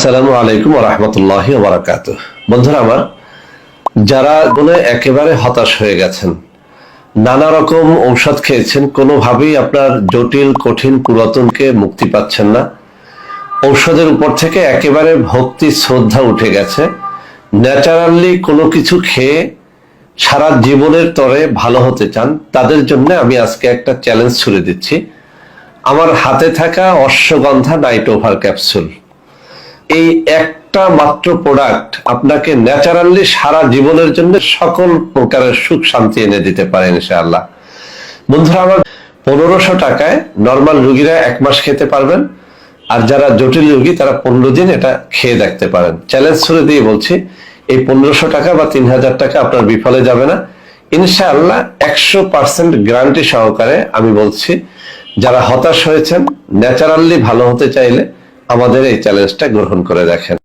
আসসালামু আলাইকুম ওয়া রাহমাতুল্লাহি ওয়া বারাকাতুহু। বন্ধুরা আমার, যারা বলে একেবারে হতাশ হয়ে গেছেন, নানা রকম ঔষধ খেয়েছেন, কোনোভাবেই আপনার জটিল কঠিন পুরাতনকে মুক্তি পাচ্ছেন না, ঔষধের উপর থেকে একেবারে ভক্তি শ্রদ্ধা উঠে গেছে, ন্যাচারালি কোনো কিছু খেয়ে সারা জীবনের তরে ভালো হতে চান, তাদের জন্য আমি আজকে একটা চ্যালেঞ্জ ছুড়ে দিচ্ছি। আমার হাতে থাকা অশ্বগন্ধা নাইট ওভার ক্যাপসুল, এই একটা মাত্র প্রোডাক্ট আপনাকে ন্যাচারালি সারা জীবনের জন্য সকল প্রকারের সুখ শান্তি এনে দিতে পারে ইনশাআল্লাহ। বন্ধুরা আমার, 1500 টাকায় নর্মাল রোগীরা 1 মাস খেতে পারবেন, আর যারা জটিল রোগী তারা 15 দিন এটা খেয়ে দেখতে পারেন। চ্যালেঞ্জ ছুড়ে দিয়ে বলছি, এই 1500 টাকা বা 3000 টাকা আপনার বিফলে যাবে না ইনশাআল্লাহ। 100% গ্যারান্টি সহকারে আমি বলছি, যারা হতাশ হয়েছেন, ন্যাচারালি ভালো হতে চাইলে আমাদের এই চ্যালেঞ্জটা গ্রহণ করে দেখেন।